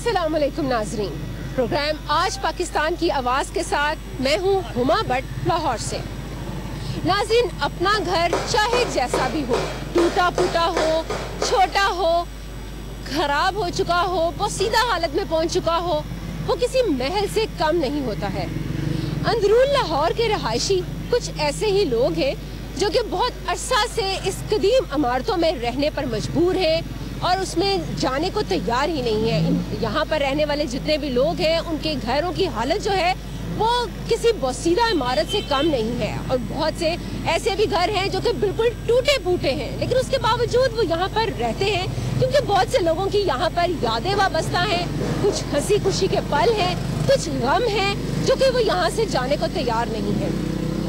अस्सलामुअलैकुम नाजरीन, प्रोग्राम आज पाकिस्तान की आवाज़ के साथ मैं हूँ हुमा भट्ट लाहौर से। नाजरीन, अपना घर चाहे जैसा भी हो, टूटा फूटा हो, छोटा हो, खराब हो चुका हो, पोसीदा हालत में पहुँच चुका हो, वो किसी महल से कम नहीं होता है। अंदरून लाहौर के रहायशी कुछ ऐसे ही लोग हैं जो कि बहुत अरसा से इस कदीम इमारतों में रहने पर मजबूर हैं और उसमें जाने को तैयार ही नहीं है। यहाँ पर रहने वाले जितने भी लोग हैं उनके घरों की हालत जो है वो किसी बोसीदा इमारत से कम नहीं है और बहुत से ऐसे भी घर हैं जो कि बिल्कुल टूटे फूटे हैं, लेकिन उसके बावजूद वो यहाँ पर रहते हैं क्योंकि बहुत से लोगों की यहाँ पर यादें वाबस्ता हैं, कुछ हंसी खुशी के पल हैं, कुछ गम हैं जो कि वो यहाँ से जाने को तैयार नहीं है।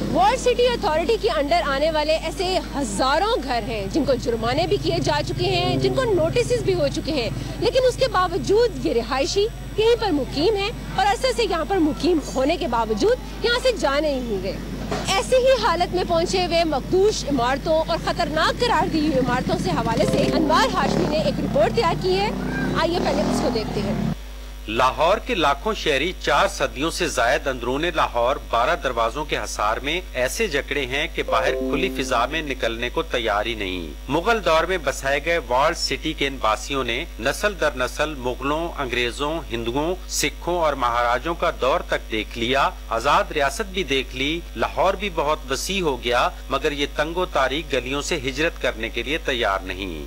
वर्ल्ड सिटी अथॉरिटी के अंडर आने वाले ऐसे हजारों घर हैं जिनको जुर्माने भी किए जा चुके हैं, जिनको नोटिस भी हो चुके हैं, लेकिन उसके बावजूद ये रिहायशी यहीं पर मुकीम है और अरसे से यहाँ पर मुकीम होने के बावजूद यहाँ से जा नहीं रहे। ऐसी ही हालत में पहुंचे हुए मखदूश इमारतों और खतरनाक करार दी हुई इमारतों से हवाले से अनवार हाशमी ने एक रिपोर्ट तैयार की है। आइए पहले उसको देखते हैं। लाहौर के लाखों शहरी 4 सदियों से जायद अंदरूने लाहौर 12 दरवाजों के हसार में ऐसे जकड़े हैं कि बाहर खुली फिजा में निकलने को तैयार ही नहीं। मुगल दौर में बसाए गए वर्ल्ड सिटी के इन बासियों ने नस्ल दर नस्ल मुगलों, अंग्रेजों, हिंदुओं, सिखों और महाराजों का दौर तक देख लिया, आजाद रियासत भी देख ली, लाहौर भी बहुत वसी हो गया, मगर ये तंगो तारीख गलियों से हिजरत करने के लिए तैयार नहीं।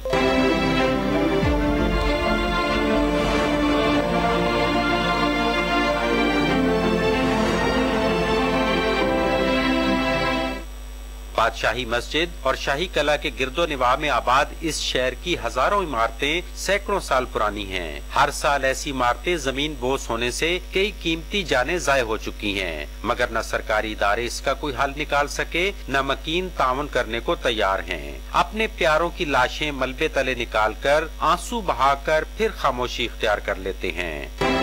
बादशाही मस्जिद और शाही कला के गिरदो निवाह में आबाद इस शहर की हजारों इमारतें सैकड़ों साल पुरानी हैं। हर साल ऐसी इमारतें जमीन बोस होने से कई कीमती जानें जाय हो चुकी हैं, मगर न सरकारी इदारे इसका कोई हल निकाल सके, न मकीन ताउन करने को तैयार हैं। अपने प्यारों की लाशें मलबे तले निकाल कर आंसू बहाकर फिर खामोशी इख्तियार कर लेते हैं।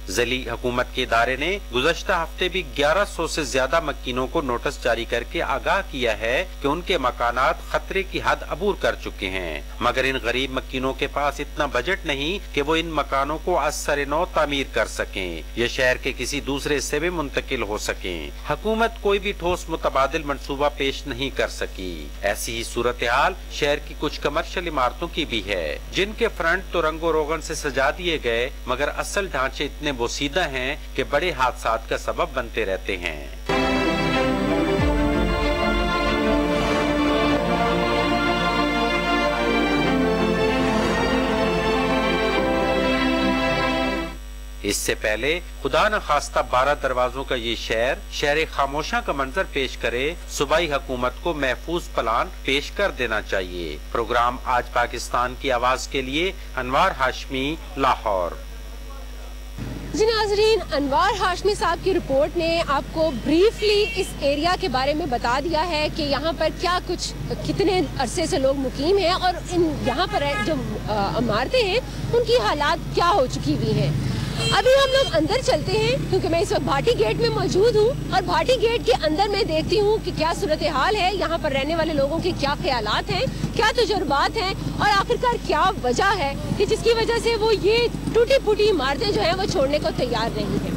ज़िली हुकूमत के इदारे ने गुज़श्ता हफ्ते भी 1100 से ज्यादा मकीनों को नोटिस जारी करके आगाह किया है कि उनके मकानात खतरे की हद अबूर कर चुके हैं, मगर इन गरीब मकीनों के पास इतना बजट नहीं कि वो इन मकानों को असर नौ तामीर कर सकें या शहर के किसी दूसरे हिस्से में मुंतकिल हो सकें। हुकूमत कोई भी ठोस मुतबादिल मंसूबा पेश नहीं कर सकी। ऐसी ही सूरत हाल शहर की कुछ कमर्शियल इमारतों की भी है, जिनके फ्रंट तो रंगो रोगन से सजा दिए गए, मगर असल ढांचे इतने सीधा हैं कि बड़े हादसात का सबब बनते रहते हैं। इससे पहले खुदा न खास्ता 12 दरवाजों का ये शहर खामोशा का मंजर पेश करे, सूबाई हुकूमत को महफूज प्लान पेश कर देना चाहिए। प्रोग्राम आज पाकिस्तान की आवाज के लिए अनवार हाशमी, लाहौर। जी नाजरीन, अनवार हाशमी साहब की रिपोर्ट ने आपको ब्रीफली इस एरिया के बारे में बता दिया है कि यहाँ पर क्या कुछ कितने अरसे से लोग मुकीम हैं और इन यहाँ पर जो इमारतें हैं उनकी हालात क्या हो चुकी हुई हैं। अभी हम लोग अंदर चलते हैं क्योंकि मैं इस वक्त भाटी गेट में मौजूद हूँ और भाटी गेट के अंदर मैं देखती हूँ कि क्या सूरत हाल है, यहाँ पर रहने वाले लोगों के क्या ख्यालात हैं, क्या तजुर्बात हैं और आखिरकार क्या वजह है कि जिसकी वजह से वो ये टूटी फूटी इमारतें जो हैं वो छोड़ने को तैयार नहीं है।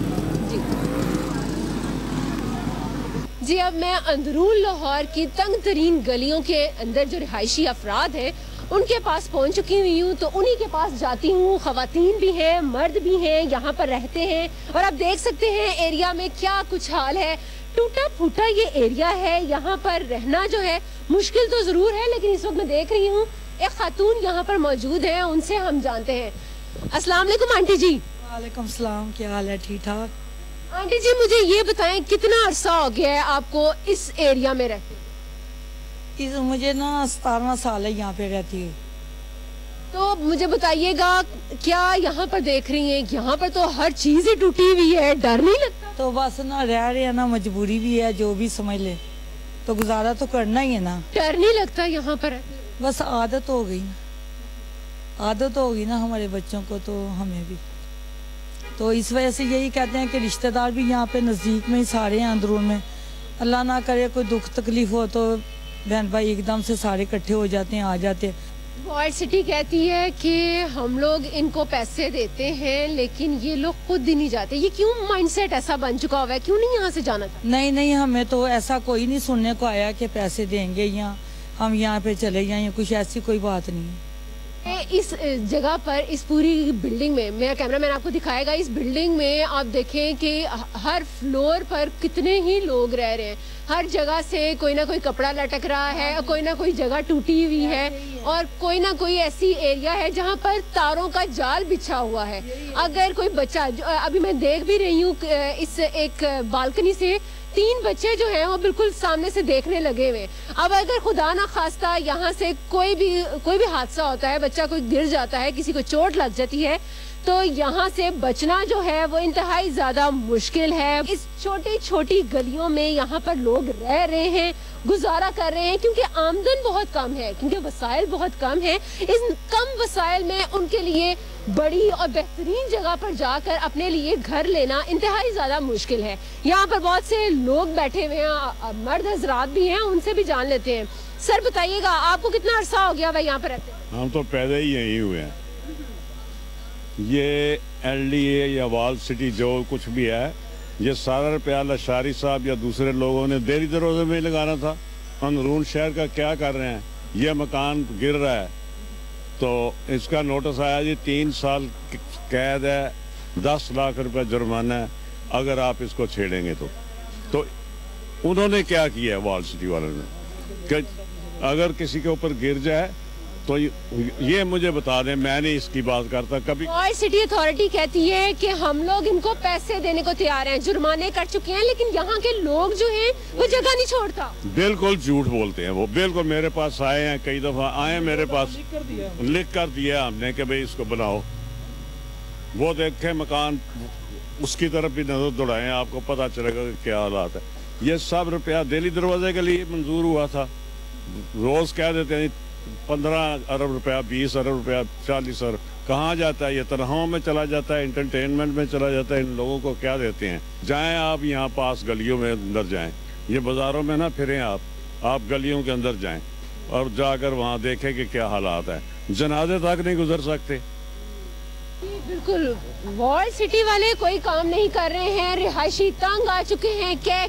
जी अब मैं अंदरून लाहौर की तंग तरीन गलियों के अंदर जो रिहायशी अफराद हैं उनके पास पहुंच चुकी हुई हूँ, तो उन्हीं के पास जाती हूँ। खवातीन भी हैं, मर्द भी हैं, यहाँ पर रहते हैं और आप देख सकते हैं एरिया में क्या कुछ हाल है। टूटा फूटा ये एरिया है, यहाँ पर रहना जो है मुश्किल तो जरूर है, लेकिन इस वक्त मैं देख रही हूँ एक खातून यहाँ पर मौजूद है, उनसे हम जानते हैं। अस्सलाम वालेकुम आंटी जी। वालेकुम सलाम, क्या हाल है? ठीक ठाक। आंटी जी मुझे ये बताएं कितना अरसा हो गया है आपको इस एरिया में रहते? मुझे ना 17 साल है यहाँ पे रहती है। तो मुझे बताइएगा क्या यहाँ पर देख रही हैं, यहाँ पर तो हर चीज ही टूटी हुई है, डर नहीं लगता? तो बस ना रह रहे हैं ना, मजबूरी भी है, जो भी समझ ले, तो गुजारा तो करना ही है ना। डर नहीं लगता यहाँ पर? बस आदत हो गई ना, आदत हो गई ना हमारे बच्चों को, तो हमें भी। तो इस वजह से यही कहते हैं कि रिश्तेदार भी यहाँ पे नज़दीक में ही सारे हैं अंदरून में, अल्लाह ना करे कोई दुख तकलीफ हो तो बहन भाई एकदम से सारे इकट्ठे हो जाते हैं, आ जाते हैं। वॉल सिटी कहती है कि हम लोग इनको पैसे देते हैं लेकिन ये लोग खुद ही नहीं जाते। ये क्यों माइंडसेट ऐसा बन चुका हुआ है, क्यों नहीं यहाँ से जाना चाहते? नहीं, हमें तो ऐसा कोई नहीं सुनने को आया कि पैसे देंगे या हम यहाँ पे चले जाएं, कुछ ऐसी कोई बात नहीं है। इस जगह पर, इस पूरी बिल्डिंग में, मेरा कैमरामैन आपको दिखाएगा, इस बिल्डिंग में आप देखें कि हर फ्लोर पर कितने ही लोग रह रहे हैं। हर जगह से कोई ना कोई कपड़ा लटक रहा है और कोई ना कोई जगह टूटी हुई है और कोई ना कोई ऐसी एरिया है जहाँ पर तारों का जाल बिछा हुआ है। अगर कोई बच्चा, अभी मैं देख भी रही हूँ इस एक बालकनी से, 3 बच्चे जो हैं वो बिल्कुल सामने से देखने लगे हुए। अब अगर खुदा ना खास्ता यहाँ से कोई भी हादसा होता है, बच्चा कोई गिर जाता है, किसी को चोट लग जाती है, तो यहाँ से बचना जो है वो इंतहाई ज्यादा मुश्किल है। इस छोटी छोटी गलियों में यहाँ पर लोग रह रहे हैं, गुजारा कर रहे हैं क्योंकि आमदन बहुत कम है, क्योंकि वसाइल बहुत कम है। इस कम वसाइल में उनके लिए बड़ी और बेहतरीन जगह पर जाकर अपने लिए घर लेना इंतहाई ज्यादा मुश्किल है। यहाँ पर बहुत से लोग बैठे हुए हैं, मर्द हजरात भी हैं, उनसे भी जान लेते हैं। सर बताइएगा, आपको कितना अरसा हो गया भाई यहाँ पर रहते हैं? हम तो पैदा ही यहीं हुए हैं। ये LDA या वॉल सिटी जो कुछ भी है, ये सारा रुपया लशारी साहब या दूसरे लोगों ने देरी दरोजे में लगाना था। अंदरून शहर का क्या कर रहे हैं? ये मकान गिर रहा है तो इसका नोटिस आया जी 3 साल कैद है, 10 लाख रुपए जुर्माना है अगर आप इसको छेड़ेंगे तो उन्होंने क्या किया है वॉल सिटी वालों ने कि अगर किसी के ऊपर गिर जाए तो ये मुझे बता दें, मैं नहीं इसकी बात करता कभी। वॉल सिटी अथॉरिटी कहती है कि हम लोग इनको पैसे देने को तैयार हैं, जुर्माने कर चुके हैं, लेकिन यहाँ के लोग जो हैं वो जगह नहीं छोड़ता। बिल्कुल झूठ बोलते हैं वो, बिल्कुल। मेरे पास आए हैं, कई दफा आए मेरे पास, लिख कर दिया हमने कि भाई इसको बनाओ। वो देखे मकान, उसकी तरफ भी नजर दौड़ाएं, आपको पता चलेगा कि क्या हालात है। ये सब रुपया दिल्ली दरवाजे के लिए मंजूर हुआ था। रोज कह देते हैं 15 अरब रुपया, 20 अरब रुपया, 40 अरब, कहाँ जाता है? ये तनख्वाहों में चला जाता है, एंटरटेनमेंट में चला जाता है। इन लोगों को क्या देते हैं? जाएं आप यहाँ पास गलियों में अंदर जाएं, ये बाजारों में ना फिरें, आप गलियों के अंदर जाएं और जाकर वहाँ देखें कि क्या हालात है। जनाजे तक नहीं गुजर सकते। बिल्कुल, वॉल सिटी वाले कोई काम नहीं कर रहे हैं। रिहायशी तंग आ चुके हैं, कह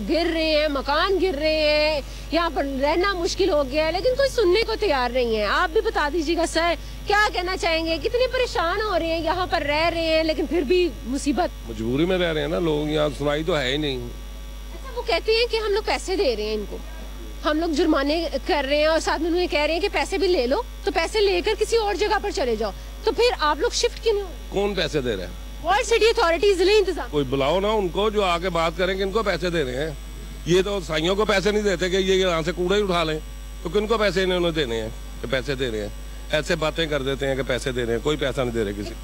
गिर रहे हैं, मकान गिर रहे हैं, यहाँ पर रहना मुश्किल हो गया है, लेकिन कोई सुनने को तैयार नहीं है। आप भी बता दीजिएगा सर, क्या कहना चाहेंगे? कितने परेशान हो रहे हैं, यहाँ पर रह रहे हैं लेकिन फिर भी मुसीबत, मजबूरी में रह रहे हैं ना लोग, यहाँ सुनाई तो है ही नहीं। अच्छा, वो कहते हैं कि हम लोग पैसे दे रहे हैं इनको, हम लोग जुर्माने कर रहे हैं और साथ में उन्हें कह रहे हैं कि पैसे भी ले लो, तो पैसे लेकर किसी और जगह पर चले जाओ, तो फिर आप लोग शिफ्ट क्यों नहीं? कौन पैसे दे रहे हैं? वॉल सिटी अथॉरिटी, जिले इंतजाम। कोई बुलाओ ना उनको जो आके बात करें कि इनको पैसे दे रहे हैं। ये तो साइयों को पैसे नहीं देते कि ये यहाँ से कूड़ा ही उठा लें, तो किनको पैसे इन्होंने देने हैं कि पैसे दे रहे हैं? ऐसे बातें कर देते हैं कि पैसे दे रहे हैं, कोई पैसा नहीं दे रहे किसी।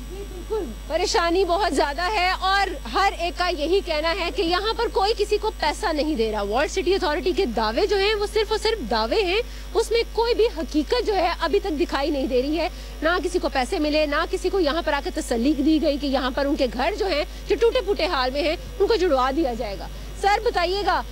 परेशानी बहुत ज्यादा है और हर एक का यही कहना है कि यहाँ पर कोई किसी को पैसा नहीं दे रहा। वॉल सिटी अथॉरिटी के दावे जो हैं वो सिर्फ और सिर्फ दावे हैं, उसमें कोई भी हकीकत जो है अभी तक दिखाई नहीं दे रही है। ना किसी को पैसे मिले, ना किसी को यहाँ पर आकर तसल्ली दी गई कि यहाँ पर उनके घर जो हैं जो टूटे फूटे हाल में हैं उनको जुड़वा दिया जाएगा। सर बताइएगा,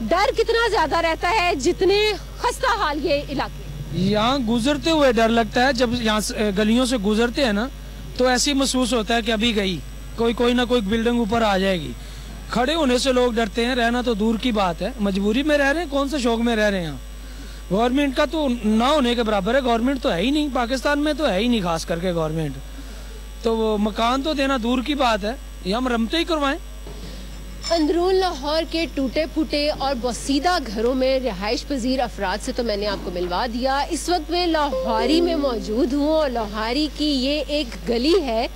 डर कितना ज्यादा रहता है जितने खस्ता हाल ये इलाके? यहाँ गुजरते हुए डर लगता है। जब यहाँ गलियों से गुजरते हैं ना तो ऐसे ही महसूस होता है कि अभी गई कोई ना कोई बिल्डिंग ऊपर आ जाएगी। खड़े होने से लोग डरते हैं, रहना तो दूर की बात है। मजबूरी में रह रहे हैं, कौन से शौक में रह रहे हैं। गवर्नमेंट का तो ना होने के बराबर है। गवर्नमेंट तो है ही नहीं, पाकिस्तान में तो है ही नहीं खास करके गवर्नमेंट। तो वो मकान तो देना दूर की बात है, ये हम रमते ही करवाएं। अंदरून लाहौर के टूटे फूटे और बसीदा घरों में रिहाइश पजीर अफराद से तो मैंने आपको मिलवा दिया। इस वक्त मैं लाहौरी में मौजूद हूँ और लाहौरी की ये एक गली है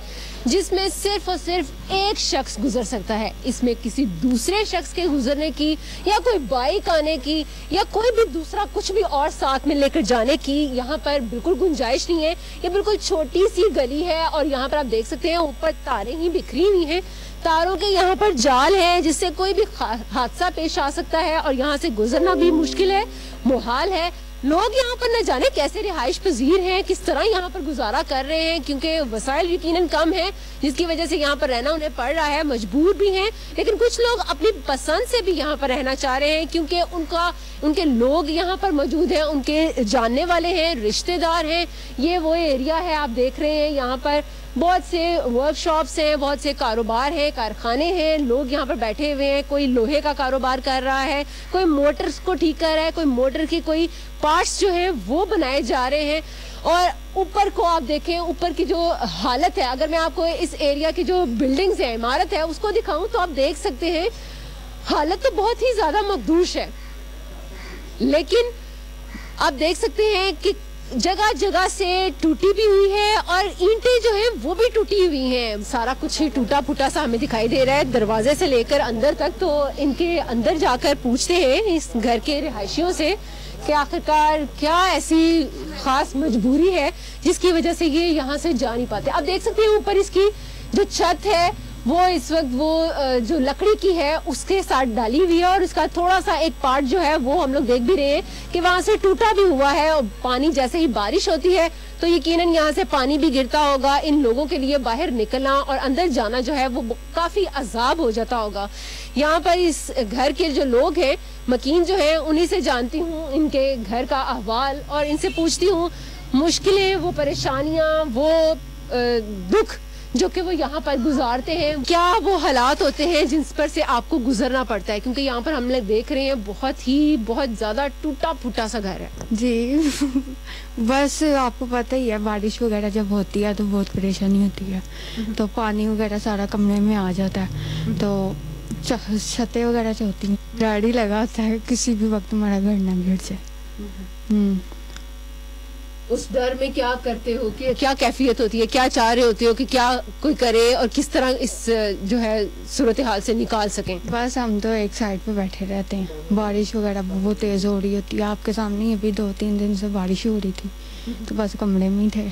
जिसमें सिर्फ और सिर्फ एक शख्स गुजर सकता है। इसमें किसी दूसरे शख्स के गुजरने की या कोई बाइक आने की या कोई भी दूसरा कुछ भी और साथ में लेकर जाने की यहाँ पर बिल्कुल गुंजाइश नहीं है। ये बिल्कुल छोटी सी गली है और यहाँ पर आप देख सकते हैं ऊपर तारें ही बिखरी हुई हैं। तारों के यहाँ पर जाल है जिससे कोई भी हादसा पेश आ सकता है और यहाँ से गुजरना भी मुश्किल है, मुहाल है। लोग यहाँ पर न जाने कैसे रिहाइश पजीर हैं, किस तरह यहाँ पर गुजारा कर रहे हैं, क्योंकि वसाइल यकीनन कम है जिसकी वजह से यहाँ पर रहना उन्हें पड़ रहा है, मजबूर भी हैं। लेकिन कुछ लोग अपनी पसंद से भी यहाँ पर रहना चाह रहे हैं, क्योंकि उनके लोग यहाँ पर मौजूद हैं, उनके जानने वाले हैं, रिश्तेदार हैं। ये वो एरिया है आप देख रहे हैं, यहाँ पर बहुत से वर्कशॉप्स हैं, बहुत से कारोबार हैं, कारखाने हैं, लोग यहाँ पर बैठे हुए हैं। कोई लोहे का कारोबार कर रहा है, कोई मोटर्स को ठीक कर रहा है, कोई मोटर की कोई पार्ट्स जो हैं वो बनाए जा रहे हैं। और ऊपर को आप देखें, ऊपर की जो हालत है, अगर मैं आपको इस एरिया की जो बिल्डिंग्स है, इमारत है, उसको दिखाऊं तो आप देख सकते हैं हालत तो बहुत ही ज्यादा मखदूश है। लेकिन आप देख सकते हैं कि जगह जगह से टूटी भी हुई है और ईंटें जो हैं वो भी टूटी हुई हैं। सारा कुछ ही टूटा फूटा सा हमें दिखाई दे रहा है, दरवाजे से लेकर अंदर तक। तो इनके अंदर जाकर पूछते हैं इस घर के रिहायशियों से कि आखिरकार क्या ऐसी खास मजबूरी है जिसकी वजह से ये यहाँ से जा नहीं पाते। अब देख सकते हैं ऊपर इसकी जो छत है वो इस वक्त वो जो लकड़ी की है उसके साथ डाली हुई है, और उसका थोड़ा सा एक पार्ट जो है वो हम लोग देख भी रहे हैं कि वहां से टूटा भी हुआ है। और पानी जैसे ही बारिश होती है तो यकीनन यहाँ से पानी भी गिरता होगा। इन लोगों के लिए बाहर निकलना और अंदर जाना जो है वो काफी अजाब हो जाता होगा। यहाँ पर इस घर के जो लोग हैं, मकीन जो है, उन्हीं से जानती हूँ इनके घर का अहवाल और इनसे पूछती हूँ मुश्किलें, वो परेशानियां, वो दुख जो कि वो यहाँ पर गुजारते हैं, क्या वो हालात होते हैं जिन पर से आपको गुजरना पड़ता है। क्योंकि यहाँ पर हम लोग देख रहे हैं बहुत ज्यादा टूटा फूटा सा घर है जी। बस आपको पता ही है, बारिश वगैरह जब होती है तो बहुत परेशानी होती है, तो पानी वगैरह सारा कमरे में आ जाता है, तो छतें वगैरह से होती हैं, डर ही लगा होता है किसी भी वक्त हमारा घर ना गिर जाए। उस डर में क्या करते हो, कि क्या कैफियत होती है, क्या चाह रहे होते हो कि क्या कोई करे और किस तरह इस जो है सूरत हाल से निकाल सकें? बस हम तो एक साइड पे बैठे रहते हैं, बारिश वगैरह बहुत तेज हो रही होती है, आपके सामने अभी 2-3 दिन से बारिश हो रही थी, तो बस कमरे में ही थे।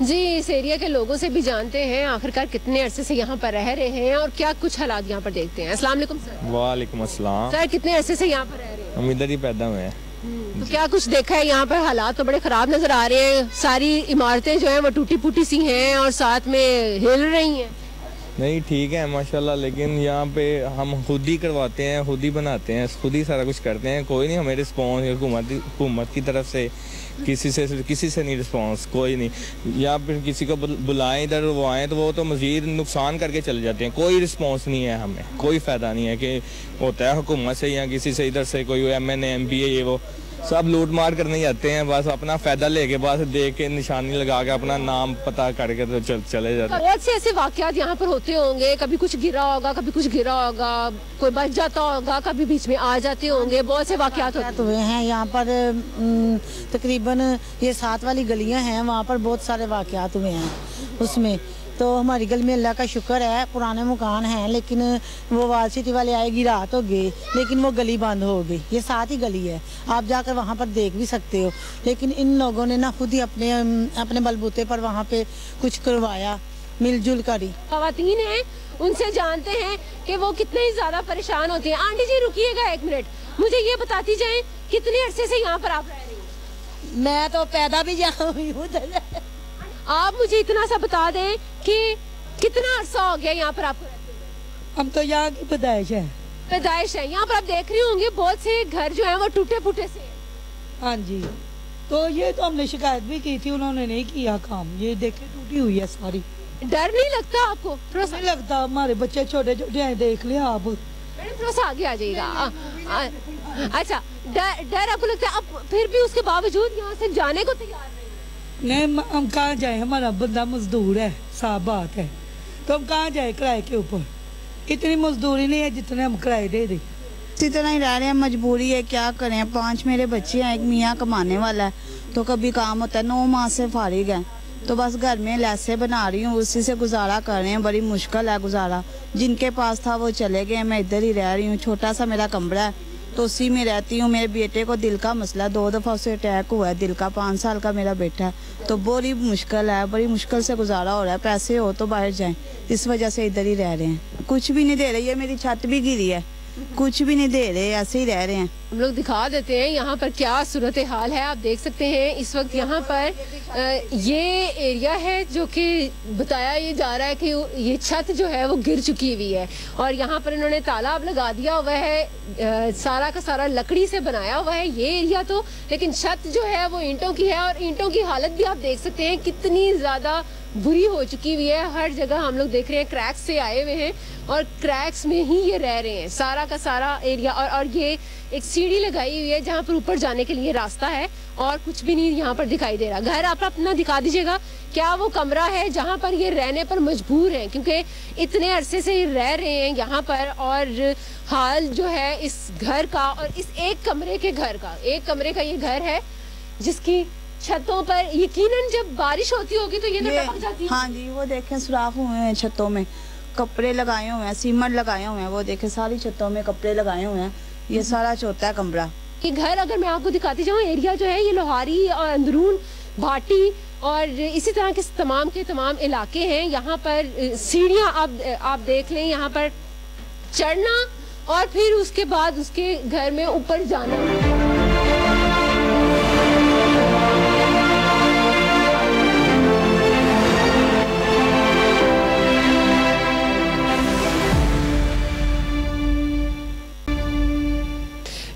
जी, इस एरिया के लोगों से भी जानते हैं आखिरकार कितने अरसे से यहाँ पर रह रहे हैं और क्या कुछ हालात यहाँ पर देखते हैं। अस्सलाम वालेकुम सर। वालेकुम अस्सलाम। सर, कितने अरसे से यहाँ पर रह रहे हैं? हम इधर ही पैदा हुए हैं। तो क्या कुछ देखा है यहाँ पर? हालात तो बड़े खराब नजर आ रहे हैं, सारी इमारतें जो हैं वो टूटी फूटी सी हैं और साथ में हिल रही हैं। नहीं, ठीक है माशाल्लाह, लेकिन यहाँ पे हम खुद ही करवाते हैं, खुद ही बनाते हैं, खुद ही सारा कुछ करते हैं। कोई नहीं हमें रिस्पॉन्स हुकूमत की तरफ से किसी से नहीं रिस्पॉन्स, कोई नहीं। या फिर किसी को बुलाएं इधर वो आए तो वो तो मजीद नुकसान करके चले जाते हैं। कोई रिस्पॉन्स नहीं है, हमें कोई फ़ायदा नहीं है कि होता है हुकूमत से या किसी से, इधर से कोई MNA MPA ये वो सब लूट मार करने जाते हैं, बस अपना फायदा लेके बस देख के निशानी लगा के अपना नाम पता करके तो चले जाते हैं। बहुत से ऐसे वाकयात यहाँ पर होते होंगे, कभी कुछ गिरा होगा, कभी कुछ गिरा होगा, कोई बच जाता होगा, कभी बीच में आ जाते होंगे, बहुत से वाकयात होते हुए हैं। यहाँ पर तकरीबन ये 7 वाली गलियाँ हैं, वहाँ पर बहुत सारे वाकयात हुए हैं। उसमें तो हमारी गली में अल्लाह का शुक्र है पुराने मकान हैं, लेकिन वो वाल सिटी वाले आएगी, रात हो गई, लेकिन वो गली बंद हो गई। ये 7 ही गली है, आप जाकर वहाँ पर देख भी सकते हो। लेकिन इन लोगों ने ना खुद ही अपने बलबूते पर वहाँ पे कुछ करवाया, मिलजुल कर ही। खवातीन हैं, उनसे जानते हैं कि वो कितने ही ज्यादा परेशान होती हैं। आंटी जी रुकिएगा 1 मिनट, मुझे ये बताती जाए कितने अरसे से यहाँ पर आप रह रही हैं? मैं तो पैदा भी यहाँ हुई हूँ। आप मुझे इतना सा बता दें कि कितना अरसा हो गया यहाँ पर आपको रहते हुए? हम तो यहाँ की पैदाइश है। पैदाइश है। यहाँ पर आप देख रही होंगे बहुत से घर जो है वो टूटे फूटे से। हाँ जी, तो ये तो हमने शिकायत भी की थी, उन्होंने नहीं किया काम। ये देखे टूटी हुई है सारी। डर नहीं लगता आपको? थोड़ा नहीं लगता, हमारे बच्चे छोटे छोटे हैं, देख लिया आप। थोड़ा सा आगे आ जाइएगा। अच्छा, डर आपको लगता है? अब फिर भी उसके बावजूद यहाँ से जाने को तैयार नहीं, हम कहाँ जाए, हमारा बंदा मजदूर है, साफ बात है, तो हम कहाँ जाए किराए के ऊपर? इतनी मजदूरी नहीं है जितने हम किराए दे दें। इसी तरह ही रह रहे हैं, मजबूरी है, क्या करें। 5 मेरे बच्चे हैं, एक मियाँ कमाने वाला है, तो कभी काम होता है। 9 माह से फारिग है, तो बस घर में लैसे बना रही हूँ, उसी से गुजारा कर रहे हैं। बड़ी मुश्किल है गुजारा, जिनके पास था वो चले गए, मैं इधर ही रह रही हूँ। छोटा सा मेरा कमरा है, तो उसी में रहती हूँ। मेरे बेटे को दिल का मसला, 2 दफ़ा उसे अटैक हुआ है दिल का। 5 साल का मेरा बेटा है, तो बड़ी मुश्किल है, बड़ी मुश्किल से गुजारा हो रहा है। पैसे हो तो बाहर जाएं, इस वजह से इधर ही रह रहे हैं। कुछ भी नहीं दे रहे, ये मेरी छत भी गिरी है, कुछ भी नहीं दे रहे, ऐसे ही रह रहे हैं। हम लोग दिखा देते हैं यहाँ पर क्या सूरत हाल है। आप देख सकते हैं इस वक्त यहाँ पर ये एरिया है जो कि बताया ये जा रहा है कि ये छत जो है वो गिर चुकी हुई है और यहाँ पर इन्होंने तालाब लगा दिया हुआ है, सारा का सारा लकड़ी से बनाया हुआ है ये एरिया तो, लेकिन छत जो है वो ईंटों की है और ईंटों की हालत भी आप देख सकते हैं कितनी ज़्यादा बुरी हो चुकी हुई है। हर जगह हम लोग देख रहे हैं क्रैक्स से आए हुए हैं और क्रैक्स में ही ये रह रहे हैं सारा का सारा एरिया। और ये एक सीढ़ी लगाई हुई है जहाँ पर ऊपर जाने के लिए रास्ता है और कुछ भी नहीं यहाँ पर दिखाई दे रहा। घर आप अपना दिखा दीजिएगा, क्या वो कमरा है जहाँ पर ये रहने पर मजबूर हैं क्योंकि इतने अरसे से रह रहे हैं यहाँ पर और हाल जो है इस घर का और इस एक कमरे के घर का, एक कमरे का ये घर है जिसकी छतों पर यकीनन जब बारिश होती होगी तो ये टपक जाती है। हाँ जी, वो देखें सुराख हुए हैं छतों में, कपड़े लगाए हुए हैं, सीमेंट लगाए हुए हैं, वो देखें सारी छतों में कपड़े लगाए हुए हैं। ये सारा चौथा है कमरा। ये घर अगर मैं आपको दिखाती जाऊँ, एरिया जो है ये लोहारी और अंदरून भाटी और इसी तरह के तमाम इलाके हैं। यहाँ पर सीढ़ियाँ आप देख लें, यहाँ पर चढ़ना और फिर उसके बाद उसके घर में ऊपर जाना।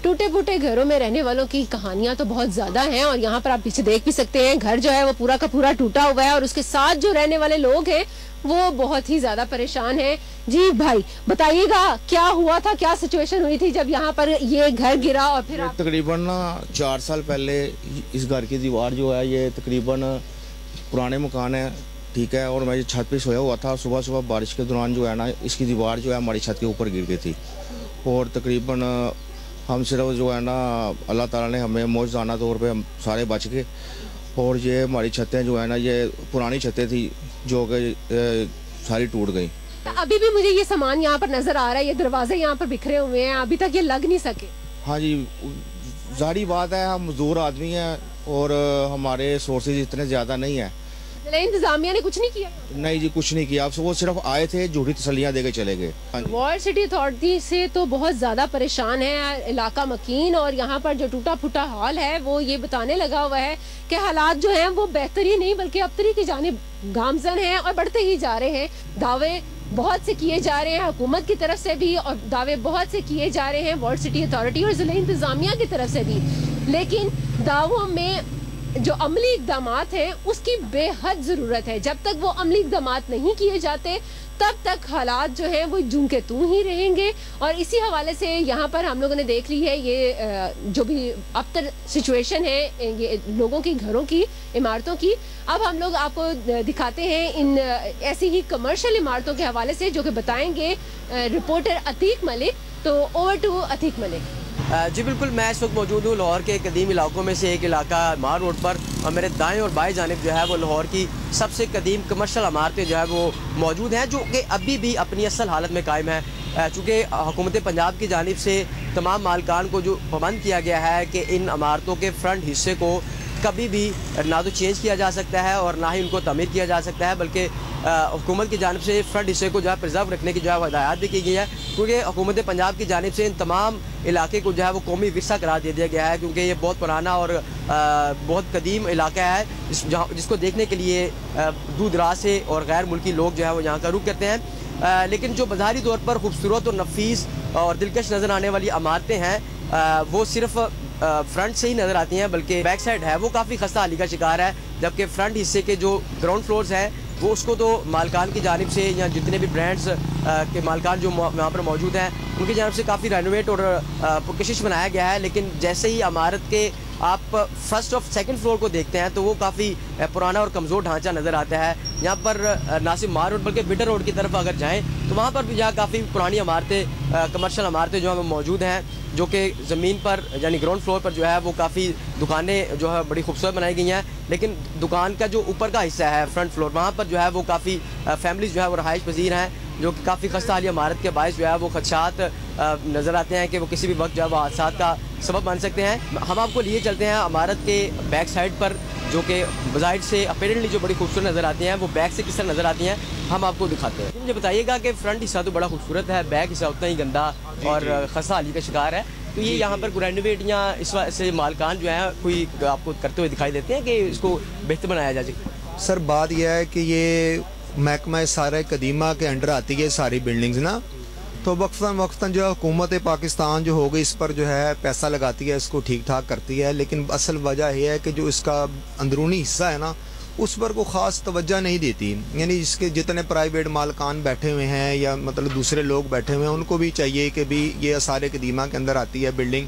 टूटे फूटे घरों में रहने वालों की कहानियां तो बहुत ज्यादा हैं और यहाँ पर आप पीछे देख भी सकते हैं घर जो है वो पूरा का पूरा टूटा हुआ है और उसके साथ जो रहने वाले लोग हैं वो बहुत ही ज्यादा परेशान हैं। जी भाई बताइएगा क्या हुआ था, क्या सिचुएशन हुई थी जब यहाँ पर ये घर गिरा और फिर तकरीबन 4 साल पहले इस घर की दीवार जो है ये तकरीबन पुराने मकान है, ठीक है, और मैं छत पे सोया हुआ था। सुबह सुबह बारिश के दौरान जो है ना इसकी दीवार जो है हमारी छत के ऊपर गिर गई थी और तकरीबन हम सिर्फ जो है ना अल्लाह ताला ने हमें मौजदाना तौर पे हम सारे बच गए। और ये हमारी छतें जो है ना ये पुरानी छतें थी जो कि सारी टूट गई। अभी भी मुझे ये सामान यहाँ पर नजर आ रहा है, ये दरवाजे यहाँ पर बिखरे हुए हैं, अभी तक ये लग नहीं सके। हाँ जी, जारी बात है, हम मजदूर आदमी हैं और हमारे सोर्सेज इतने ज़्यादा नहीं है। इंतजामिया ने कुछ नहीं किया? नहीं जी, कुछ नहीं किया, वो सिर्फ आए थे, झूठी तसल्लियां देके चले गए। वॉल सिटी अथॉरिटी से तो बहुत ज्यादा परेशान है इलाका मकीन और यहाँ पर जो टूटा फूटा हाल है वो ये बताने लगा हुआ है कि हालात जो हैं वो बेहतर ही नहीं बल्कि अबतरी की जानिब गामजन हैं और बढ़ते ही जा रहे हैं। दावे बहुत से किए जा रहे हैं हुकूमत की तरफ से भी और दावे बहुत से किए जा रहे हैं वॉल सिटी अथॉरिटी और जिला इंतजामिया की तरफ से भी, लेकिन दावों में जो अमली इक़दामात हैं उसकी बेहद ज़रूरत है। जब तक वो अमली इक़दामात नहीं किए जाते तब तक हालात जो हैं वो जूं के तूं ही रहेंगे। और इसी हवाले से यहाँ पर हम लोगों ने देख ली है ये जो भी अब तक सिचुएशन है ये लोगों की घरों की इमारतों की। अब हम लोग आपको दिखाते हैं इन ऐसी ही कमर्शियल इमारतों के हवाले से जो कि बताएंगे रिपोर्टर अतीक मलिक। तो ओवर टू अतीक मलिक। जी बिल्कुल, मैं इस वक्त मौजूद हूँ लाहौर के कदीम इलाकों में से एक इलाका मार रोड पर और मेरे दाएं और बाएं जानिब जो है वो लाहौर की सबसे कदीम कमर्शियल इमारतें जो है वो मौजूद हैं जो कि अभी भी अपनी असल हालत में कायम है। चूँकि हुकूमत पंजाब की जानिब से तमाम मालकान को जो पाबंद किया गया है कि इन इमारतों के फ्रंट हिस्से को कभी भी ना तो चेंज किया जा सकता है और ना ही उनको तमीर किया जा सकता है, बल्कि हुकूमत की जानिब से फ्रंट हिस्से को जो है प्रिजर्व रखने की जो है हिदायत भी की गई है। क्योंकि हुकूमत पंजाब की जानिब से इन तमाम इलाके को जो है वो कौमी विरसा करार दे दिया गया है क्योंकि ये बहुत पुराना और बहुत कदीम इलाका है जिसको देखने के लिए दूर दराज से और गैर मुल्की लोग जो है वो यहाँ का रुख करते हैं। लेकिन जो बाज़ारी तौर पर खूबसूरत और नफीस और दिलकश नज़र आने वाली इमारतें हैं वो सिर्फ फ्रंट से ही नज़र आती हैं, बल्कि बैक साइड है वो काफ़ी खस्ता हाली का शिकार है। जबकि फ्रंट हिस्से के जो ग्राउंड फ्लोर्स हैं वो उसको तो मालकान की जानिब से या जितने भी ब्रांड्स के मालकान जो वहाँ पर मौजूद हैं उनकी जानिब से काफ़ी रेनोवेट और पुरकशिश बनाया गया है। लेकिन जैसे ही इमारत के आप फर्स्ट और सेकंड फ्लोर को देखते हैं तो वो काफ़ी पुराना और कमज़ोर ढांचा नज़र आता है। यहाँ पर ना सिर्फ मार रोड बल्कि बिटर रोड की तरफ अगर जाएँ तो वहाँ पर भी यहाँ काफ़ी पुरानी इमारतें कमर्शियल इमारतें जो है मौजूद हैं जो कि ज़मीन पर यानी ग्राउंड फ्लोर पर जो है वो काफ़ी दुकानें जो है बड़ी खूबसूरत बनाई गई हैं। लेकिन दुकान का जो ऊपर का हिस्सा है फ्रंट फ्लोर वहाँ पर जो है वो काफ़ी फैमिलीज जो है वो रहाइश पजीर हैं जो कि काफ़ी खस्ता हाली इमारत के बायस जो है वो खदशात नज़र आते हैं कि वो किसी भी वक्त जो है वो हादसा का सबब बन सकते हैं। हम आपको लिए चलते हैं इमारत के बैक साइड पर जो कि बाइट से अपेरेंटली जो बड़ी खूबसूरत नज़र आती हैं वो बैक से किस तरह नज़र आती हैं हम आपको दिखाते हैं। मुझे बताइएगा कि फ्रंट हिस्सा तो बड़ा खूबसूरत है, बैक हिस्सा उतना ही गंदा और खस्ता हाली का शिकार है। तो ये यहाँ पर रेनोवेट या इस वजह से मालकान जो है कोई आपको करते हुए दिखाई देते हैं कि इसको बेहतर बनाया जा सके? सर बात यह है कि ये महकमा सारे कदीमा के अंडर आती है सारी बिल्डिंग्स ना, तो वक्फन जो हुकूमत पाकिस्तान जो हो गई इस पर जो है पैसा लगाती है, इसको ठीक ठाक करती है, लेकिन असल वजह यह है कि जो इसका अंदरूनी हिस्सा है ना उस पर को ख़ास तवज्जो नहीं देती। यानी इसके जितने प्राइवेट मालकान बैठे हुए हैं या मतलब दूसरे लोग बैठे हुए हैं उनको भी चाहिए कि भी ये सारे कदीमा के अंदर आती है बिल्डिंग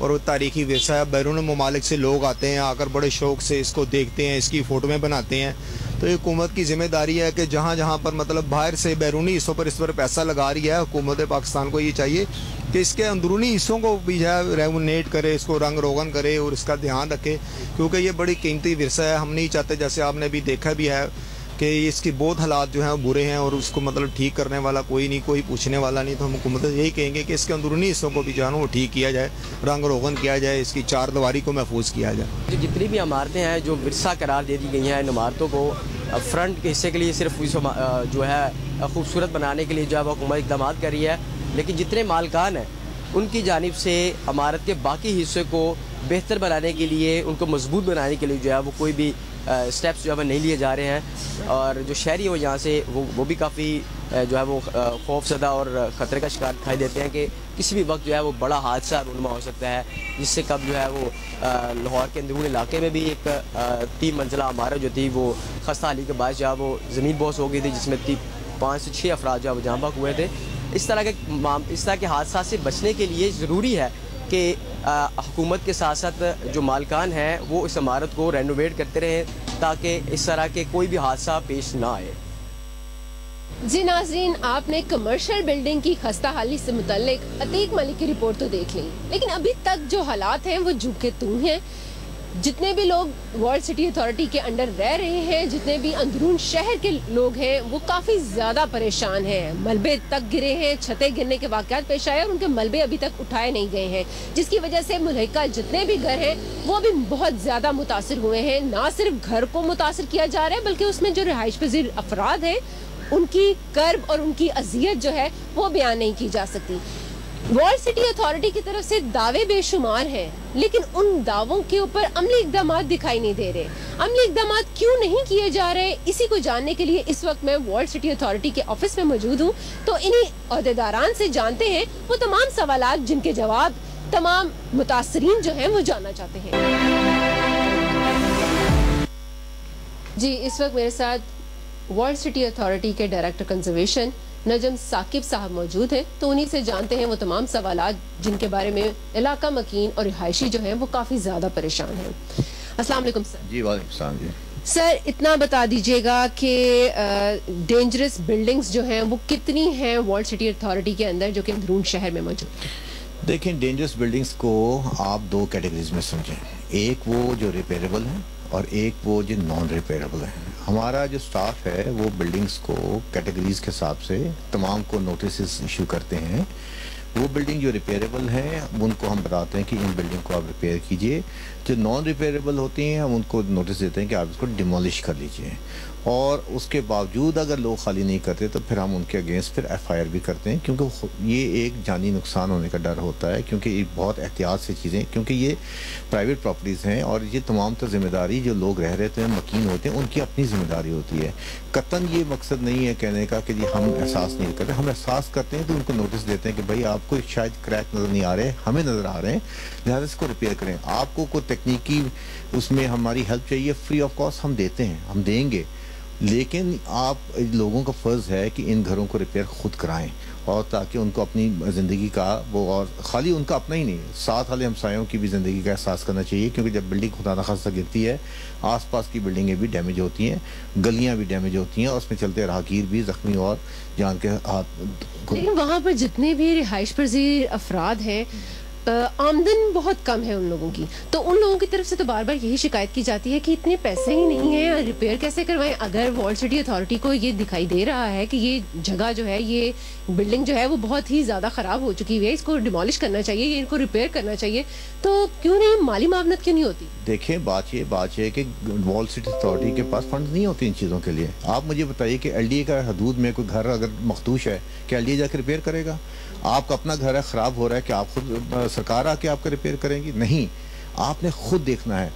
और वो तारीखी विरसा है। बैरून ममालिक से लोग आते हैं, आकर बड़े शौक़ से इसको देखते हैं, इसकी फ़ोटोएँ बनाते हैं। तो ये हुकूमत की ज़िम्मेदारी है कि जहाँ जहाँ पर मतलब बाहर से बैरूनी हिस्सों पर इस पर पैसा लगा रही है, हुकूमत पाकिस्तान को ये चाहिए कि इसके अंदरूनी हिस्सों को भी है रेगुलेट करे, इसको रंग रोगन करे और इसका ध्यान रखे, क्योंकि ये बड़ी कीमती विरसा है। हम नहीं चाहते, जैसे आपने भी देखा भी है कि इसकी बहुत हालात जो हैं बुरे हैं और उसको मतलब ठीक करने वाला कोई नहीं, कोई पूछने वाला नहीं। तो हम हुकूमत से यही कहेंगे कि इसके अंदरूनी हिस्सों को भी जो है वो ठीक किया जाए, रंग रोगन किया जाए, इसकी चार दीवारी को महफूज किया जाए। जितनी भी इमारतें हैं जो विरसा करार दे दी गई हैं, इन इमारतों को फ्रंट के हिस्से के लिए सिर्फ जो है खूबसूरत बनाने के लिए जो है हुकूमत इक़दाम कर रही है, लेकिन जितने मालकान हैं उनकी जानिब से इमारत के बाकी हिस्से को बेहतर बनाने के लिए, उनको मजबूत बनाने के लिए जो है वो कोई भी स्टेप्स जो है नहीं लिए जा रहे हैं। और जो शहरी हो यहाँ से वो भी काफ़ी जो है वो खौफजदा और ख़तरे का शिकार दिखाई देते हैं कि किसी भी वक्त जो है वो बड़ा हादसा रूनुमा हो सकता है, जिससे कब जो है वो लाहौर के अंदरूनी इलाके में भी एक 3 मंजिला इमारत जो थी वो खस्ता हाली के बाद जो है वो ज़मीन बोस हो गई थी, जिसमें 5 से 6 अफराद जो है वो जहाँ भाग हुए थे। इस तरह के हादसा से बचने के लिए ज़रूरी है कि हुकूमत के साथ साथ जो मालकान हैं वो इस इमारत को रेनोवेट करते रहें ताकि इस तरह के कोई भी हादसा पेश ना आए। जी नाज़रीन, आपने कमर्शियल बिल्डिंग की खस्ता हाली से मुतल्लिक अतीक मलिक की रिपोर्ट तो देख ली, लेकिन अभी तक जो हालात हैं वो झुके तू हैं। जितने भी लोग वर्ल्ड सिटी अथॉरिटी के अंडर रह रहे हैं, जितने भी अंदरून शहर के लोग हैं, वो काफ़ी ज़्यादा परेशान हैं। मलबे तक गिरे हैं, छतें गिरने के वाक़यात पेश आए और उनके मलबे अभी तक उठाए नहीं गए हैं, जिसकी वजह से मुल्हिका जितने भी घर हैं वो भी बहुत ज़्यादा मुतासिर हुए हैं। ना सिर्फ घर को मुतासिर किया जा रहा है बल्कि उसमें जो रिहाइश पजीर अफराद हैं उनकी कर्ब और उनकी अजियत जो है वो बयान नहीं की जा सकती। वर्ल्ड सिटी अथॉरिटी की तरफ से दावे बेशुमार हैं, लेकिन उन दावों के ऊपर अमली इक़दाम दिखाई नहीं दे रहे। अमली इक़दाम क्यों नहीं किए जा रहे, इसी को जानने के लिए इस वक्त मैं वर्ल्ड सिटी अथॉरिटी के ऑफिस में मौजूद हूँ। तो इन्हीं अहदेदारान से जानते हैं वो तमाम सवालात जिनके जवाब तमाम मुतासरीन जो हैं वो जानना चाहते हैं। जी, इस वक्त मेरे साथ वर्ल्ड सिटी अथॉरिटी के डायरेक्टर कंजर्वेशन नजम साकिब साहब मौजूद हैं, तो उन्हीं से जानते हैं वो तमाम सवालात जिनके बारे में इलाका मकीन और रिहायशी जो हैं वो काफ़ी ज़्यादा परेशान हैं। अस्सलाम वालेकुम सर। जी वालेकुम सलाम जी। सर, इतना बता दीजिएगा कि डेंजरस बिल्डिंग्स जो हैं वो कितनी हैं वर्ल्ड सिटी अथॉरिटी के अंदर जो कि अंदरून शहर में मौजूद हैं? देखें, डेंजरस बिल्डिंग्स को आप 2 कैटेगरीज में समझें, एक वो जो रिपेयरेबल हैं और एक वो जो नॉन रिपेयरेबल है। हमारा जो स्टाफ है वो बिल्डिंग्स को कैटेगरीज के हिसाब से तमाम को नोटिस इशू करते हैं। वो बिल्डिंग जो रिपेयरेबल है उनको हम बताते हैं कि इन बिल्डिंग को आप रिपेयर कीजिए। जो नॉन रिपेयरेबल होती हैं हम उनको नोटिस देते हैं कि आप इसको डिमोलिश कर लीजिए, और उसके बावजूद अगर लोग खाली नहीं करते तो फिर हम उनके अगेंस्ट फिर FIR भी करते हैं, क्योंकि ये एक जानी नुकसान होने का डर होता है, क्योंकि ये बहुत एहतियात से चीज़ें, क्योंकि ये प्राइवेट प्रॉपर्टीज़ हैं और ये तमाम तो जिम्मेदारी जो लोग रह रहे हैं मकीन होते हैं उनकी अपनी जिम्मेदारी होती है। कतन ये मकसद नहीं है कहने का कि जी हम एहसास नहीं करते, हम एहसास करते हैं तो उनको नोटिस देते हैं कि भाई आपको शायद क्रैक नज़र नहीं आ रहे, हमें नज़र आ रहे हैं, लिहाजा इसको रिपेयर करें। आपको कोई तकनीकी उसमें हमारी हेल्प चाहिए, फ्री ऑफ कॉस्ट हम देते हैं, हम देंगे, लेकिन आप लोगों का फ़र्ज़ है कि इन घरों को रिपेयर खुद कराएं, और ताकि उनको अपनी ज़िंदगी का वो, और ख़ाली उनका अपना ही नहीं, साथ वाले हमसायों की भी ज़िंदगी का एहसास करना चाहिए, क्योंकि जब बिल्डिंग खुदा न खास्ता गिरती है आसपास की बिल्डिंगें भी डैमेज होती हैं, गलियां भी डैमेज होती हैं और उसमें चलते राहगीर भी ज़ख्मी और जान के हाथ। लेकिन वहाँ पर जितने भी रिहाइश पजीर अफराद हैं आमदन बहुत कम है उन लोगों की, तो उन लोगों की तरफ से तो बार बार यही शिकायत की जाती है कि इतने पैसे ही नहीं हैं, रिपेयर कैसे करवाएं। अगर वर्ल्ड सिटी अथॉरिटी को ये दिखाई दे रहा है कि ये जगह जो है, ये बिल्डिंग जो है वो बहुत ही ज़्यादा ख़राब हो चुकी है, इसको डिमोलिश करना चाहिए, ये इनको रिपेयर करना चाहिए, तो क्यों नहीं माली मावनत क्यों नहीं होती? देखिए, बात ये कि वर्ल्ड सिटी अथॉरिटी के पास फंड नहीं होते इन चीज़ों के लिए। आप मुझे बताइए कि LDA का हदूद में कोई घर अगर मखदूश है, क्या LDA जाकर रिपेयर करेगा? आपका अपना घर है, ख़राब हो रहा है, कि आप खुद सरकार आके आपका रिपेयर करेंगी? नहीं, आपने खुद देखना है।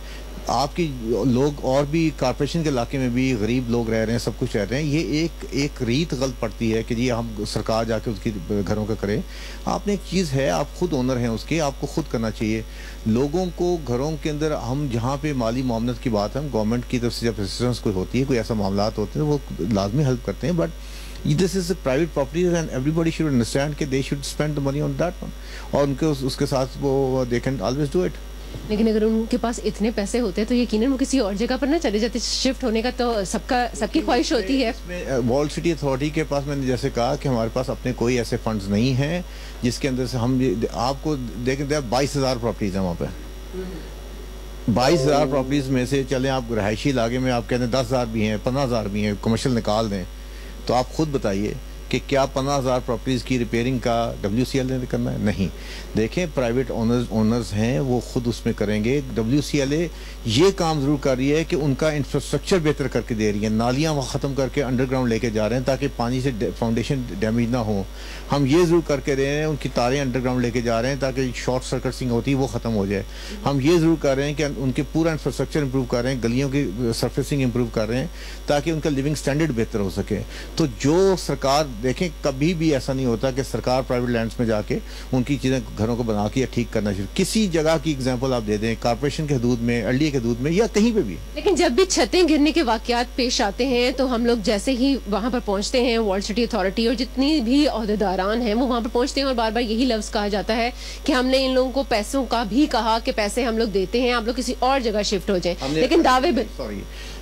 आपकी लोग और भी कॉर्पोरेशन के इलाके में भी गरीब लोग रह रहे हैं, सब कुछ रह रहे हैं, ये एक रीत गलत पड़ती है कि जी हम सरकार जाके उसकी घरों का करें। आपने एक चीज़ है, आप खुद ओनर हैं उसके, आपको खुद करना चाहिए। लोगों को घरों के अंदर, हम जहाँ पे माली मामलत की बात है, गवर्नमेंट की तरफ से जब असिस्टेंस कोई होती है, कोई ऐसा मामला होते हैं, वो लाजमी हेल्प करते हैं, but this is private properties and everybody should understand कि they should spend the money on that one, और उनके उसके साथ वो they can always do it. लेकिन अगर उनके पास इतने पैसे होते तो यकीनन वो किसी और जगह पर ना चले जाते। शिफ्ट होने का तो सबकी ख्वाहिश होती है। वॉल सिटी अथॉरिटी के पास, मैंने जैसे कहा कि हमारे पास अपने कोई ऐसे फंड्स नहीं हैं जिसके अंदर से हम आपको देखें, 22,000 प्रॉपर्टीज हैं वहाँ पे। 22,000 प्रॉपर्टीज में से चलें आप रहायशी इलाके में आप कहते हैं 10,000 भी हैं, 15,000 भी हैं, कमर्शियल निकाल दें, तो आप खुद बताइए कि क्या 15,000 प्रॉपर्टीज़ की रिपेयरिंग का WCL ने करना है? नहीं। देखें, प्राइवेट ओनर्स हैं, वो खुद उसमें करेंगे। WCLA ये काम ज़रूर कर रही है कि उनका इंफ्रास्ट्रक्चर बेहतर करके दे रही है, नालियाँ वो ख़त्म करके अंडरग्राउंड लेके जा रहे हैं ताकि पानी से फाउंडेशन डैमेज ना हो। हम ये ज़रूर करके दे रहे हैं, उनकी तारें अंडरग्राउंड लेके जा रहे हैं ताकि शॉर्ट सर्किटिंग होती है वो ख़त्म हो जाए। हम ये ज़रूर कर रहे हैं कि उनके पूरा इंफ्रास्ट्रक्चर इंप्रूव कर रहे हैं, गलियों की सर्फेसिंग इंप्रूव कर रहे हैं ताकि उनका लिविंग स्टैंडर्ड बेहतर हो सके। तो जो सरकार, देखें, कभी भी ऐसा नहीं होता कि सरकार प्राइवेट लैंड्स में जाके उनकी चीज़ें घरों को बना के या ठीक करना चाहिए। किसी जगह की एग्जांपल आप दे दें, कॉर्पोरेशन के हदूद में, LDA के हदूद में, या कहीं पे भी। लेकिन जब भी छतें गिरने के वाकयात पेश आते हैं तो हम लोग जैसे ही वहाँ पर पहुँचते हैं, वॉल सिटी अथॉरिटी और जितनी भी ओहदेदारान हैं वो वहाँ पर पहुँचते हैं और बार बार यही लफ्ज़ कहा जाता है कि हमने इन लोगों को पैसों का भी कहा कि पैसे हम लोग देते हैं, आप लोग किसी और जगह शिफ्ट हो जाएं, लेकिन दावे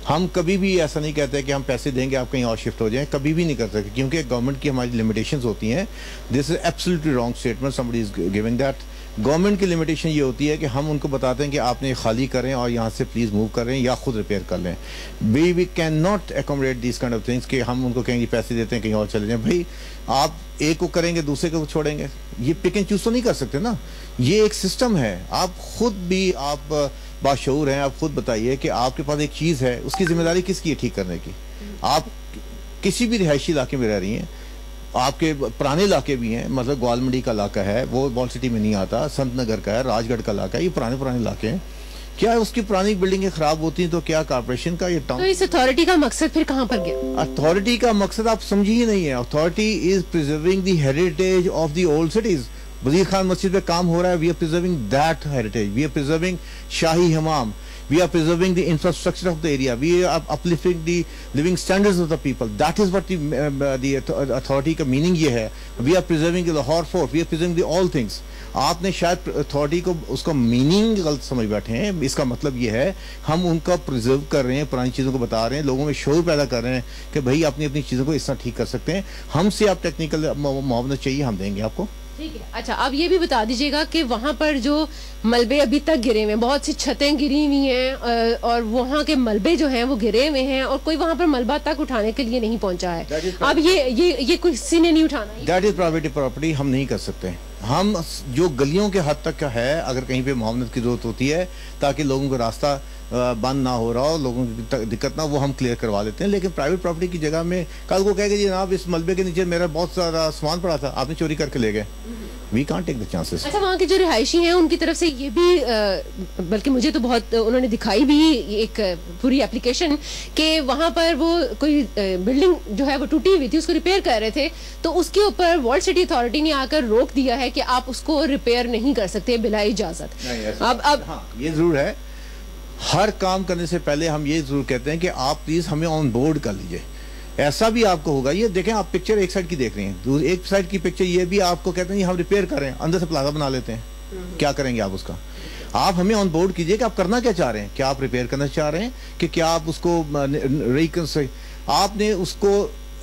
हम कभी भी ऐसा नहीं कहते कि हम पैसे देंगे आप कहीं और शिफ्ट हो जाएं, कभी भी नहीं कर सकते, क्योंकि गवर्नमेंट की हमारी लिमिटेशंस होती हैं। This is absolutely wrong statement, somebody is giving that. Government की लिमिटेशन ये होती है कि हम उनको बताते हैं कि आपने खाली करें और यहाँ से प्लीज़ मूव करें या खुद रिपेयर कर लें। We can not accommodate this kind of things कि हम उनको कहेंगे पैसे देते हैं कहीं और चले जाएं। भाई, आप एक को करेंगे दूसरे को छोड़ेंगे, ये पिक एंड चूज तो नहीं कर सकते ना। ये एक सिस्टम है, आप खुद भी आप बाशऊर हैं, आप खुद बताइए कि आपके पास एक चीज़ है, उसकी जिम्मेदारी किसकी है ठीक करने की। आप किसी भी रिहायशी इलाके में रह रही हैं, आपके पुराने इलाके भी हैं, मतलब ग्वालमंडी का इलाका है, वो वॉल सिटी में नहीं आता, संत नगर का है, राजगढ़ का इलाका है, ये पुराने इलाके हैं। क्या उसकी पुरानी बिल्डिंगें खराब होती हैं तो क्या कॉर्पोरेशन का ये टाउन, तो इस अथॉरिटी का मकसद फिर कहाँ पर गया? अथॉरिटी का मकसद आप समझी ही नहीं है। Authority is preserving the heritage of the old cities. Wazir Khan Masjid पे काम हो रहा है, we are preserving that heritage, we are preserving Shahi Hammam, we are preserving the infrastructure of the area, we are uplifting the living standards of the people. That is what the authority का meaning ये है। We are preserving the Lahore Fort, we are preserving the all things. आपने शायद authority को उसका meaning गलत समझ बैठे हैं। इसका मतलब ये है हम उनका प्रिजर्व कर रहे हैं, पुरानी चीज़ों को बता रहे हैं, लोगों में शोर पैदा कर रहे हैं कि भाई अपनी अपनी चीज़ों को इस तरह ठीक कर सकते हैं, हमसे आप टेक्निकल मुआवनत चाहिए, हम देंगे आपको। ठीक है। अच्छा, अब ये भी बता दीजिएगा कि वहाँ पर जो मलबे अभी तक गिरे हुए हैं, बहुत सी छतें गिरी हुई हैं और वहाँ के मलबे जो हैं वो गिरे हुए हैं और कोई वहाँ पर मलबा तक उठाने के लिए नहीं पहुँचा है। अब ये किसी ने नहीं उठाना। दैट इज प्राइवेट प्रॉपर्टी, हम नहीं कर सकते। हम जो गलियों के हद तक का है, अगर कहीं पे मुआवनत की जरूरत होती है ताकि लोगों का रास्ता बंद ना हो रहा हो, लोगों की दिक्कत ना, वो हम क्लियर करवा लेते हैं। लेकिन प्राइवेट प्रॉपर्टी की जगह में कल को कहेगा जी जनाब इस मलबे के नीचे मेरा बहुत सारा सामान पड़ा था, आपने चोरी करके ले गए, we can't take the chances. अच्छा, वहाँ के जो रिहायशी हैं उनकी तरफ से ये भी बल्कि मुझे तो बहुत उन्होंने दिखाई भी एक पूरी एप्लीकेशन कि वहाँ पर वो कोई बिल्डिंग जो है वो टूटी हुई थी, उसको रिपेयर कर रहे थे, तो उसके ऊपर वॉल सिटी अथॉरिटी ने आकर रोक दिया है कि आप उसको रिपेयर नहीं कर सकते बिला इजाजत। अब हाँ, ये जरूर है, हर काम करने से पहले हम ये जरूर कहते हैं कि आप प्लीज हमें ऑन बोर्ड कर लीजिए। ऐसा भी आपको होगा, ये देखें आप पिक्चर एक साइड की देख रहे हैं, एक साइड की पिक्चर ये भी आपको कहते हैं हम रिपेयर कर रहे हैं, अंदर से प्लाजा बना लेते हैं, क्या करेंगे आप उसका? आप हमें ऑन बोर्ड कीजिए कि आप करना क्या चाह रहे हैं, क्या आप रिपेयर करना चाह रहे हैं कि क्या आप उसको आपने उसको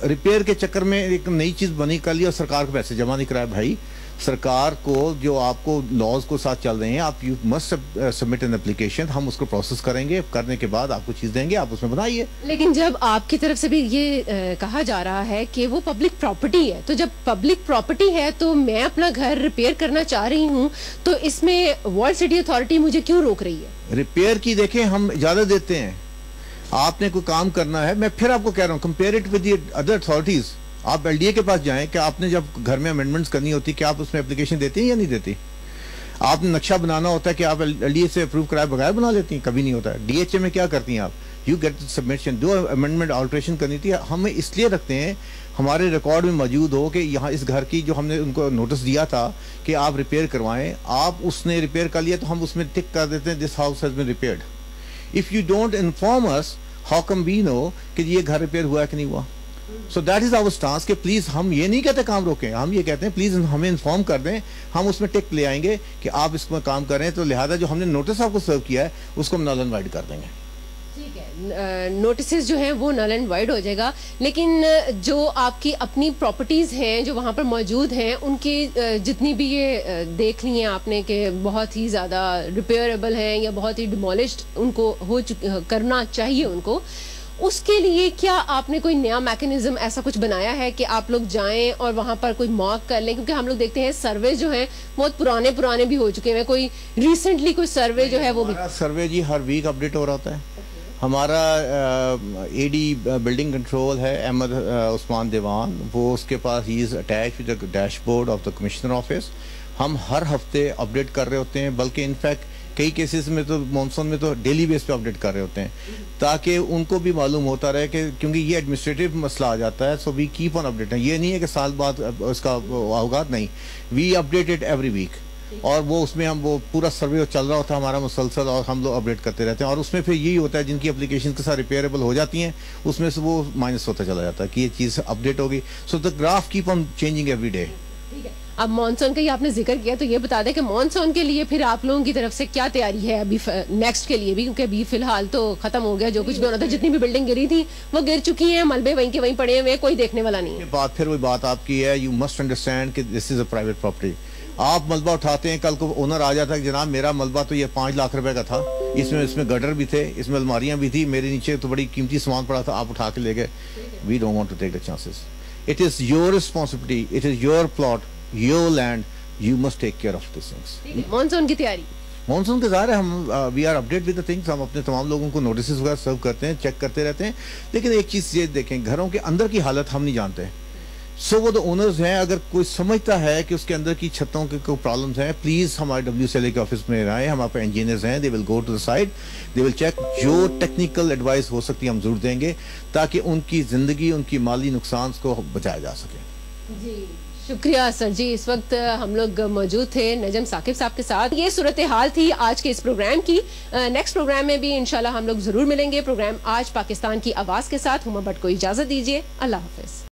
रिपेयर के चक्कर में एक नई चीज बनी कर ली और सरकार को पैसे जमा नहीं कराया। भाई, सरकार को जो आपको लॉज को साथ चल रहे हैं, आप you must submit an application, हम उसको प्रोसेस करेंगे, करने के बाद आपको चीज देंगे, आप उसमें बनाइए। लेकिन जब आपकी तरफ से भी ये कहा जा रहा है कि वो पब्लिक प्रॉपर्टी है, तो जब पब्लिक प्रॉपर्टी है तो मैं अपना घर रिपेयर करना चाह रही हूँ, तो इसमें वॉल सिटी अथॉरिटी मुझे क्यों रोक रही है? रिपेयर की देखें हम इजाजत देते हैं, आपने कोई काम करना है, मैं फिर आपको कह रहा हूँ compare it with the other authorities. आप LDA के पास जाएं कि आपने जब घर में अमेंडमेंट्स करनी होती क्या आप उसमें एप्लीकेशन देती हैं या नहीं देती? आपने नक्शा बनाना होता है कि आप LDA से अप्रूव कराए बगैर बना लेती हैं? कभी नहीं होता है। DHA में क्या करती हैं आप? यू गेट सबमिशन, जो अमेंडमेंट ऑल्ट्रेशन करनी थी हमें इसलिए रखते हैं हमारे रिकॉर्ड में मौजूद हो कि यहाँ इस घर की जो हमने उनको नोटिस दिया था कि आप रिपेयर करवाएं, आप उसने रिपेयर कर लिया तो हम उसमें टिक कर देते हैं this house has been repaired. If you don't inform us how come we know कि ये घर रिपेयर हुआ है कि नहीं हुआ? So that is our stance कि प्लीज हम ये नहीं कहते काम रोकें, हम ये कहते हैं प्लीज हमें इन्फॉर्म कर दें, हम उसमें टिक ले आएंगे कि आप इसमें काम करें, तो लिहाजा जो हमने नोटिस आपको सर्व किया है उसको हम नल एंड वाइड कर देंगे। ठीक है, नोटिस जो हैं वो नल एंड वाइड हो जाएगा, लेकिन जो आपकी अपनी प्रॉपर्टीज़ हैं जो वहाँ पर मौजूद हैं उनकी जितनी भी ये देख ली हैं आपने कि बहुत ही ज़्यादा रिपेयरेबल हैं या बहुत ही डिमोलिश्ड उनको करना चाहिए उनको, उसके लिए क्या आपने कोई नया मैकेनिज्म ऐसा कुछ बनाया है कि आप लोग जाएं और वहां पर कोई मार्क कर लें? क्योंकि हम लोग देखते हैं सर्वे जो हैं बहुत पुराने भी हो चुके हैं, कोई रिसेंटली कोई सर्वे जो है वो भी सर्वे जी हर वीक अपडेट हो रहा होता है। हमारा AD बिल्डिंग कंट्रोल है अहमद उस्मान दीवान, वो उसके पास ही is attach with the dashboard of the commissioner office. हम हर हफ्ते अपडेट कर रहे होते हैं, बल्कि इनफैक्ट कई केसेस में तो मानसून में तो डेली बेस पे अपडेट कर रहे होते हैं ताकि उनको भी मालूम होता रहे कि क्योंकि ये एडमिनिस्ट्रेटिव मसला आ जाता है। So we keep on updating, ये नहीं है कि साल बाद उसका अवगात नहीं, we update it every week. और वो उसमें हम वो पूरा सर्वे चल रहा होता है हमारा मुसलसल, और हम लोग अपडेट करते रहते हैं। और उसमें फिर यही होता है जिनकी एप्लीकेशन के साथ रिपेयरेबल हो जाती हैं उसमें से वो माइनस होता चला जाता है कि ये चीज़ अपडेट होगी। So the graph keep on changing every day. अब मॉनसून का ही आपने जिक्र किया, तो ये बता दें कि मॉनसून के लिए फिर आप लोगों की तरफ से क्या तैयारी है अभी नेक्स्ट के लिए भी, क्योंकि अभी फिलहाल तो खत्म हो गया जो कुछ भी होना था, जितनी भी बिल्डिंग गिरी थी वो गिर चुकी हैं, मलबे वहीं के वहीं पड़े हुए, कोई देखने वाला नहीं है। बात फिर वही बात आपकी है, यू मस्ट अंडरस्टैंड कि this is a private property. आप मलबा उठाते हैं, कल को ओनर आ जाता है कि जनाब मेरा मलबा तो ये 5 लाख रुपए का था, इसमें गटर भी थे, इसमें अलमारियां भी थी, मेरे नीचे तो बड़ी कीमती सामान पड़ा था, आप उठा के ले गए। We don't want to take the chances. It is your responsibility, it is your plot, your land, you must take care of this things. Monsoon की तैयारी, मॉनसून के ज़ाहिर है हम we are update with the things, हम अपने तमाम लोगों को नोटिस वगैरह सर्व करते हैं, चेक करते रहते हैं। लेकिन एक चीज़ ये देखें, घरों के अंदर की हालत हम नहीं जानते। सो वो द ओनर्स हैं, अगर कोई समझता है कि उसके अंदर की छतों के कोई प्रॉब्लम्स हैं, प्लीज़ हमारे WCLA के ऑफिस में आए, हमारे पास इंजीनियर्स हैं, they will go to the site, they will check, जो टेक्निकल एडवाइस हो सकती है हम जरूर देंगे ताकि उनकी ज़िंदगी, उनकी माली नुकसान को बचाया जा सके। जी शुक्रिया सर जी। इस वक्त हम लोग मौजूद थे नजम साकिब साहब के साथ। ये सूरत हाल थी आज के इस प्रोग्राम की। नेक्स्ट प्रोग्राम में भी इंशाल्लाह हम लोग जरूर मिलेंगे। प्रोग्राम आज पाकिस्तान की आवाज़ के साथ हुमा भट्ट को इजाज़त दीजिए। अल्लाह हाफिज।